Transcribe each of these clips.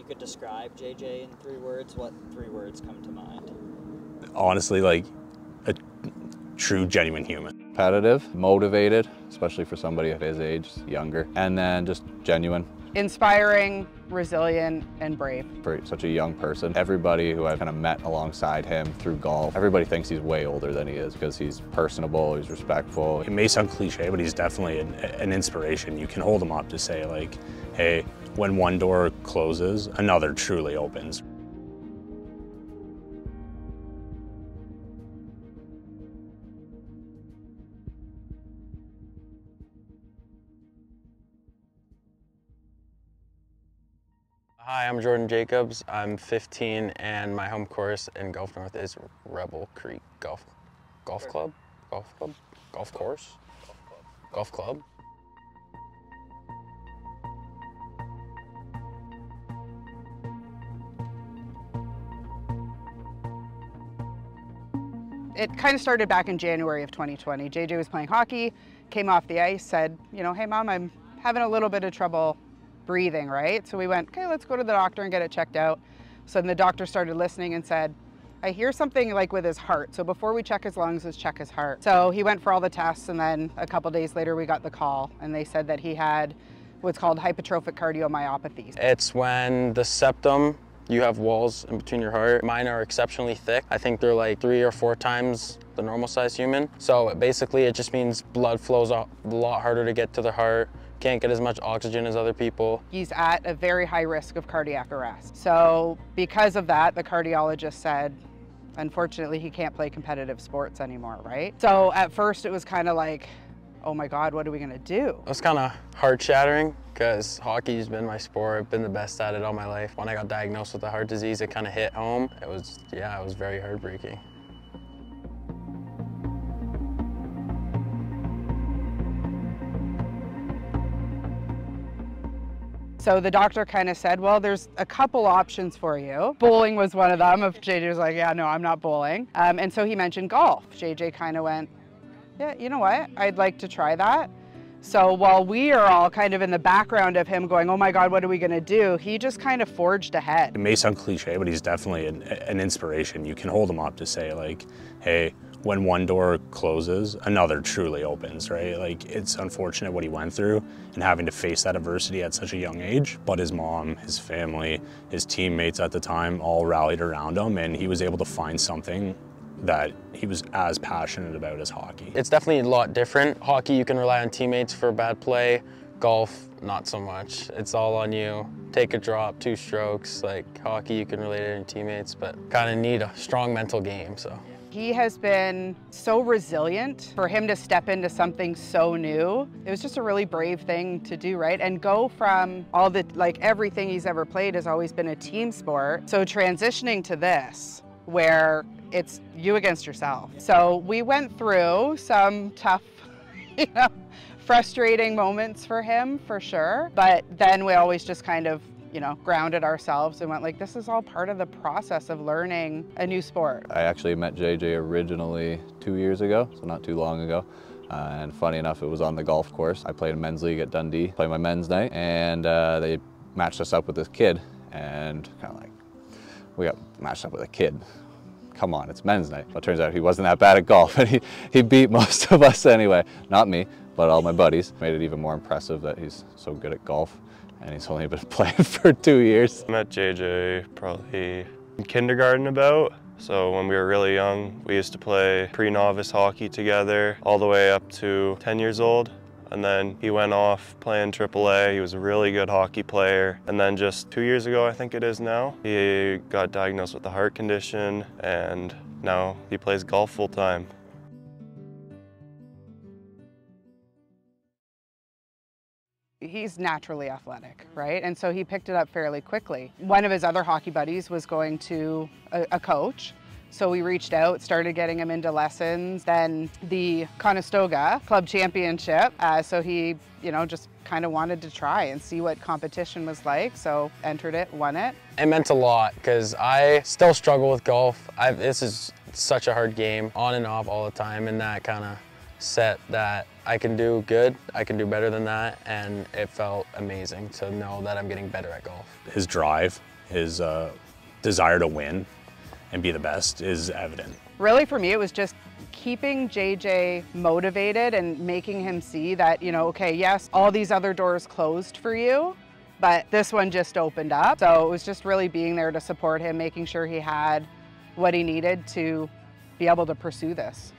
you could describe JJ in 3 words, what 3 words come to mind? Honestly, like a true, genuine human. Competitive, motivated, especially for somebody at his age, younger, and then just genuine. Inspiring, resilient, and brave. For such a young person, everybody who I've kind of met alongside him through golf, everybody thinks he's way older than he is because he's personable, he's respectful. It may sound cliche, but he's definitely an inspiration. You can hold him up to say like, hey, when one door closes, another truly opens. Hi, I'm Jordan Jacobs. I'm 15 and my home course in Gulf North is Rebel Creek Golf Club? Golf course? Golf club? It kind of started back in January of 2020. JJ was playing hockey, came off the ice, said, you know, hey mom, I'm having a little bit of trouble breathing, right? So we went, okay, let's go to the doctor and get it checked out. So then the doctor started listening and said, I hear something like with his heart. So before we check his lungs, let's check his heart. So he went for all the tests, and then a couple days later we got the call and they said that he had what's called hypertrophic cardiomyopathy. It's when the septum, you have walls in between your heart. Mine are exceptionally thick. I think they're like 3 or 4 times the normal size human. So basically it just means blood flows a lot harder to get to the heart. Can't get as much oxygen as other people. He's at a very high risk of cardiac arrest. So because of that, the cardiologist said, unfortunately, he can't play competitive sports anymore, right? So at first it was kind of like, oh my God, what are we gonna do? It was kind of heart shattering because hockey's been my sport. I've been the best at it all my life. When I got diagnosed with the heart disease, it kind of hit home. It was very heartbreaking. So the doctor kind of said, well, there's a couple options for you. Bowling was one of them. If JJ was like, yeah, no, I'm not bowling. And so he mentioned golf. JJ kind of went, yeah, you know what? I'd like to try that. So while we are all kind of in the background of him going, oh my God, what are we gonna do? He just kind of forged ahead. It may sound cliche, but he's definitely an inspiration. You can hold him up to say like, hey, when one door closes, another truly opens, right? Like, it's unfortunate what he went through and having to face that adversity at such a young age, but his mom, his family, his teammates at the time all rallied around him, and he was able to find something that he was as passionate about as hockey. It's definitely a lot different. Hockey, you can rely on teammates for bad play. Golf, not so much. It's all on you. Take a drop, 2 strokes. Like hockey, you can relate it to your teammates, but kind of need a strong mental game, so. He has been so resilient. For him to step into something so new, it was just a really brave thing to do, right? And go from all the, like everything he's ever played has always been a team sport. So transitioning to this, where it's you against yourself. So we went through some tough, frustrating moments for him, for sure. But then we always just kind of, grounded ourselves and went like, this is all part of the process of learning a new sport. I actually met JJ originally 2 years ago, so not too long ago. And funny enough, it was on the golf course. I played a men's league at Dundee, played my men's night, and they matched us up with this kid. And kind of like, we got matched up with a kid. Come on, it's men's night. But it turns out he wasn't that bad at golf, and he beat most of us anyway. Not me, but all my buddies. Made it even more impressive that he's so good at golf, and he's only been playing for 2 years. I met JJ probably in kindergarten about. So when we were really young, we used to play pre-novice hockey together all the way up to 10 years old. And then he went off playing AAA. He was a really good hockey player. And then just 2 years ago, I think it is now, he got diagnosed with a heart condition, and now he plays golf full time. He's naturally athletic, right? And so he picked it up fairly quickly. One of his other hockey buddies was going to a coach. So we reached out, started getting him into lessons, then the Conestoga Club Championship. So he, just kind of wanted to try and see what competition was like. So entered it, won it. It meant a lot because I still struggle with golf. This is such a hard game, on and off all the time, and that kind of set that I can do good, I can do better than that, and it felt amazing to know that I'm getting better at golf. His drive, his desire to win and be the best is evident. Really, for me, it was just keeping JJ motivated and making him see that, you know, okay, yes, all these other doors closed for you, but this one just opened up. So it was just really being there to support him, making sure he had what he needed to be able to pursue this.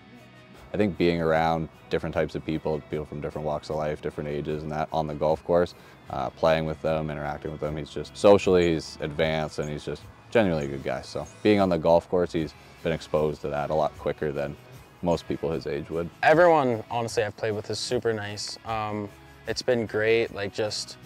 I think being around different types of people from different walks of life, different ages, and that on the golf course, playing with them, interacting with them, he's just socially, he's advanced, and he's just genuinely a good guy. So being on the golf course, he's been exposed to that a lot quicker than most people his age would. Everyone, honestly, I've played with is super nice. It's been great, like just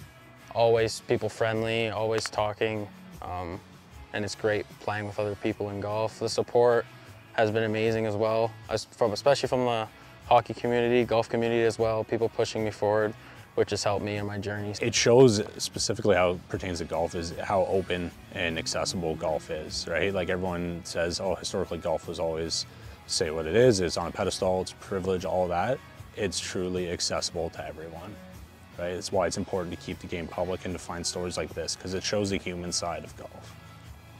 always people friendly, always talking, and it's great playing with other people in golf. The support has been amazing as well, especially from the hockey community, golf community as well, people pushing me forward, which has helped me in my journey. It shows specifically how it pertains to golf is how open and accessible golf is, right? Like everyone says, oh, historically golf was always, say what it is, it's on a pedestal, it's privilege, all that. It's truly accessible to everyone, right? It's why it's important to keep the game public and to find stories like this, because it shows the human side of golf.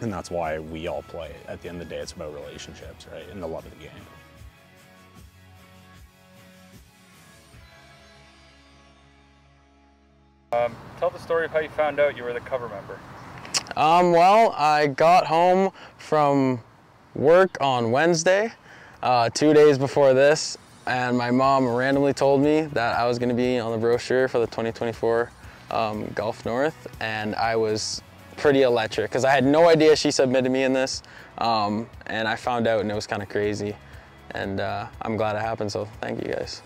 And that's why we all play. At the end of the day, it's about relationships, right? And the love of the game. Tell the story of how you found out you were the cover member. Well, I got home from work on Wednesday, 2 days before this, and my mom randomly told me that I was going to be on the brochure for the 2024 Golf North, and I was pretty electric because I had no idea she submitted me in this, and I found out and it was kind of crazy, and I'm glad it happened, so thank you guys.